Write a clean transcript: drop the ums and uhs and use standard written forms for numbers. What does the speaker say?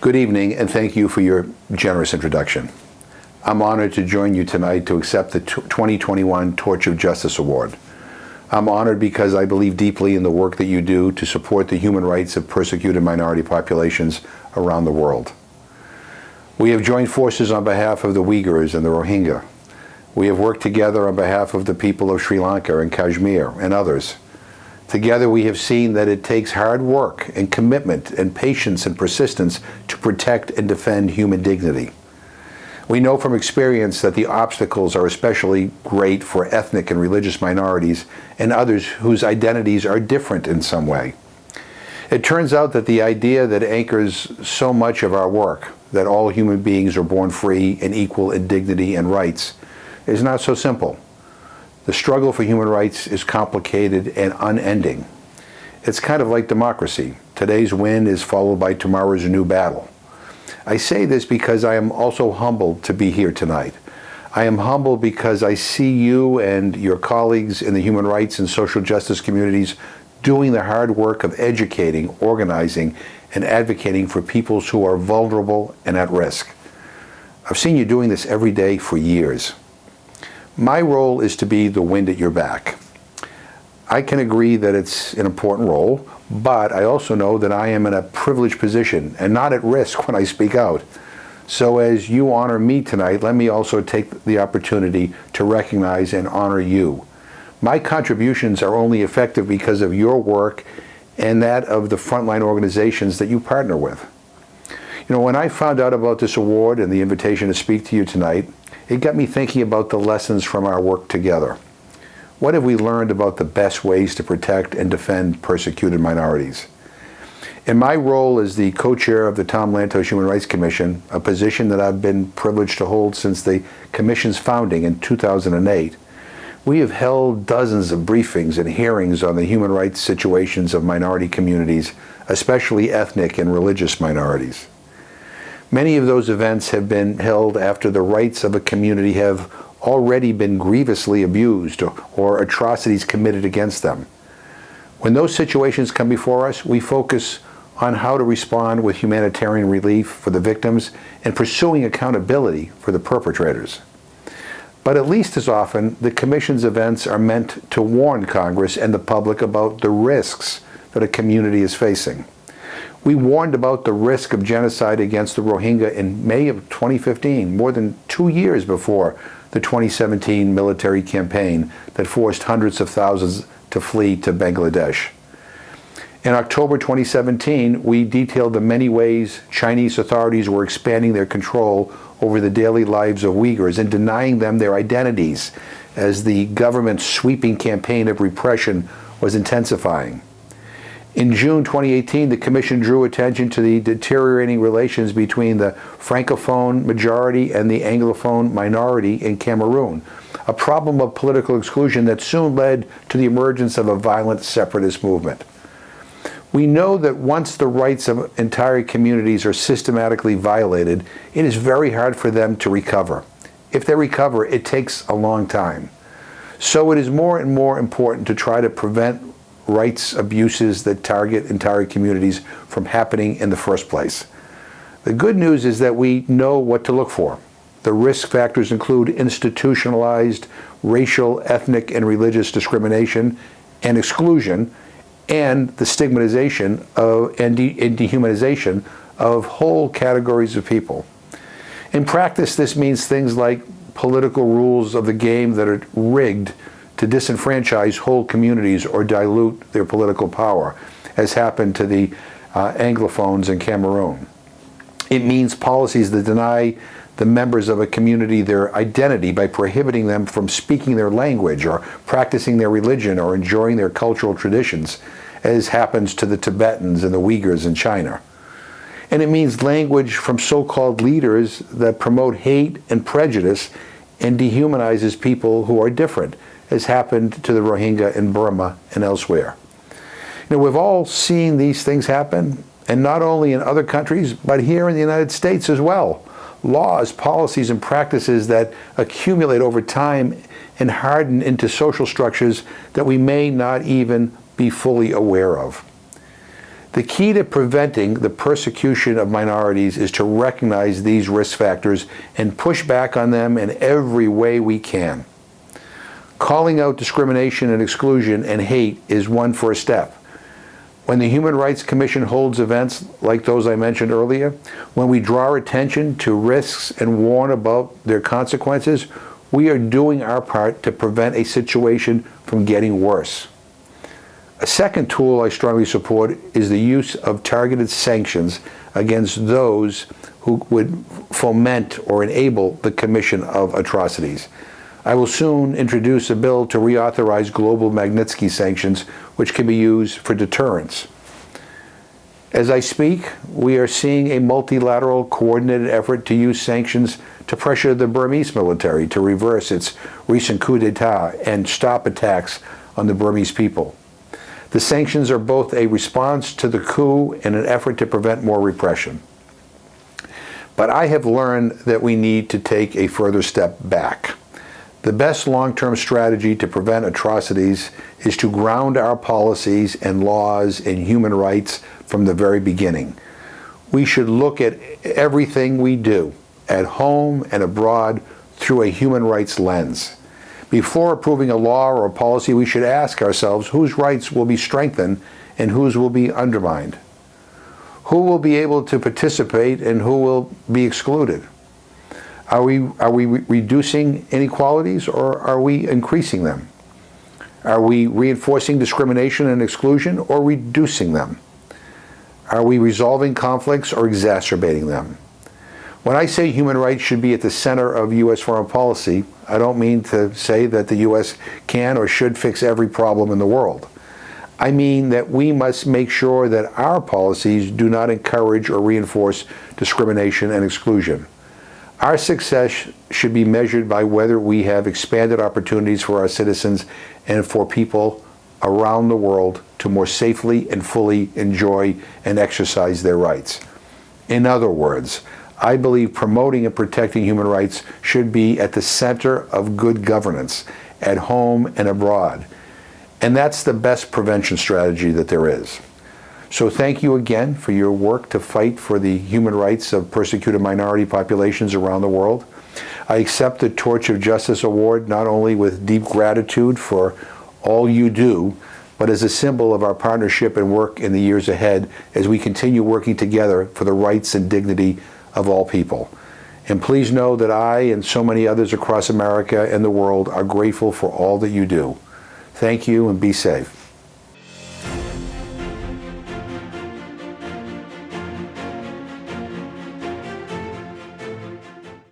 Good evening, and thank you for your generous introduction. I'm honored to join you tonight to accept the 2021 Torch of Justice Award. I'm honored because I believe deeply in the work that you do to support the human rights of persecuted minority populations around the world. We have joined forces on behalf of the Uyghurs and the Rohingya. We have worked together on behalf of the people of Sri Lanka and Kashmir and others. Together we have seen that it takes hard work and commitment and patience and persistence to protect and defend human dignity. We know from experience that the obstacles are especially great for ethnic and religious minorities and others whose identities are different in some way. It turns out that the idea that anchors so much of our work, that all human beings are born free and equal in dignity and rights, is not so simple. The struggle for human rights is complicated and unending. It's kind of like democracy. Today's win is followed by tomorrow's new battle. I say this because I am also humbled to be here tonight. I am humbled because I see you and your colleagues in the human rights and social justice communities doing the hard work of educating, organizing, and advocating for peoples who are vulnerable and at risk. I've seen you doing this every day for years. My role is to be the wind at your back. I can agree that it's an important role, but I also know that I am in a privileged position and not at risk when I speak out. So as you honor me tonight, let me also take the opportunity to recognize and honor you. My contributions are only effective because of your work and that of the frontline organizations that you partner with. You know, when I found out about this award and the invitation to speak to you tonight, it got me thinking about the lessons from our work together. What have we learned about the best ways to protect and defend persecuted minorities? In my role as the co-chair of the Tom Lantos Human Rights Commission, a position that I've been privileged to hold since the Commission's founding in 2008, we have held dozens of briefings and hearings on the human rights situations of minority communities, especially ethnic and religious minorities. Many of those events have been held after the rights of a community have already been grievously abused or atrocities committed against them. When those situations come before us, we focus on how to respond with humanitarian relief for the victims and pursuing accountability for the perpetrators. But at least as often, the Commission's events are meant to warn Congress and the public about the risks that a community is facing. We warned about the risk of genocide against the Rohingya in May of 2015, more than 2 years before the 2017 military campaign that forced hundreds of thousands to flee to Bangladesh. In October 2017, we detailed the many ways Chinese authorities were expanding their control over the daily lives of Uyghurs and denying them their identities as the government's sweeping campaign of repression was intensifying. In June 2018, the Commission drew attention to the deteriorating relations between the Francophone majority and the Anglophone minority in Cameroon, a problem of political exclusion that soon led to the emergence of a violent separatist movement. We know that once the rights of entire communities are systematically violated, it is very hard for them to recover. If they recover, it takes a long time. So it is more and more important to try to prevent rights abuses that target entire communities from happening in the first place. The good news is that we know what to look for. The risk factors include institutionalized racial, ethnic, and religious discrimination and exclusion, and the stigmatization and dehumanization of whole categories of people. In practice, this means things like political rules of the game that are rigged to disenfranchise whole communities or dilute their political power, as happened to the Anglophones in Cameroon. It means policies that deny the members of a community their identity by prohibiting them from speaking their language or practicing their religion or enjoying their cultural traditions, as happens to the Tibetans and the Uyghurs in China. And it means language from so-called leaders that promote hate and prejudice and dehumanizes people who are different, as happened to the Rohingya in Burma and elsewhere. You know, we've all seen these things happen, and not only in other countries, but here in the United States as well. Laws, policies, and practices that accumulate over time and harden into social structures that we may not even be fully aware of. The key to preventing the persecution of minorities is to recognize these risk factors and push back on them in every way we can. Calling out discrimination and exclusion and hate is one first step. When the Human Rights Commission holds events like those I mentioned earlier, when we draw attention to risks and warn about their consequences, we are doing our part to prevent a situation from getting worse. A second tool I strongly support is the use of targeted sanctions against those who would foment or enable the commission of atrocities. I will soon introduce a bill to reauthorize global Magnitsky sanctions, which can be used for deterrence. As I speak, we are seeing a multilateral coordinated effort to use sanctions to pressure the Burmese military to reverse its recent coup d'etat and stop attacks on the Burmese people. The sanctions are both a response to the coup and an effort to prevent more repression. But I have learned that we need to take a further step back. The best long-term strategy to prevent atrocities is to ground our policies and laws in human rights from the very beginning. We should look at everything we do, at home and abroad, through a human rights lens. Before approving a law or a policy, we should ask ourselves whose rights will be strengthened and whose will be undermined. Who will be able to participate and who will be excluded? Are we reducing inequalities or are we increasing them? Are we reinforcing discrimination and exclusion or reducing them? Are we resolving conflicts or exacerbating them? When I say human rights should be at the center of U.S. foreign policy, I don't mean to say that the U.S. can or should fix every problem in the world. I mean that we must make sure that our policies do not encourage or reinforce discrimination and exclusion. Our success should be measured by whether we have expanded opportunities for our citizens and for people around the world to more safely and fully enjoy and exercise their rights. In other words, I believe promoting and protecting human rights should be at the center of good governance at home and abroad. And that's the best prevention strategy that there is. So thank you again for your work to fight for the human rights of persecuted minority populations around the world. I accept the Torch of Justice Award not only with deep gratitude for all you do, but as a symbol of our partnership and work in the years ahead as we continue working together for the rights and dignity of all people. And please know that I and so many others across America and the world are grateful for all that you do. Thank you and be safe.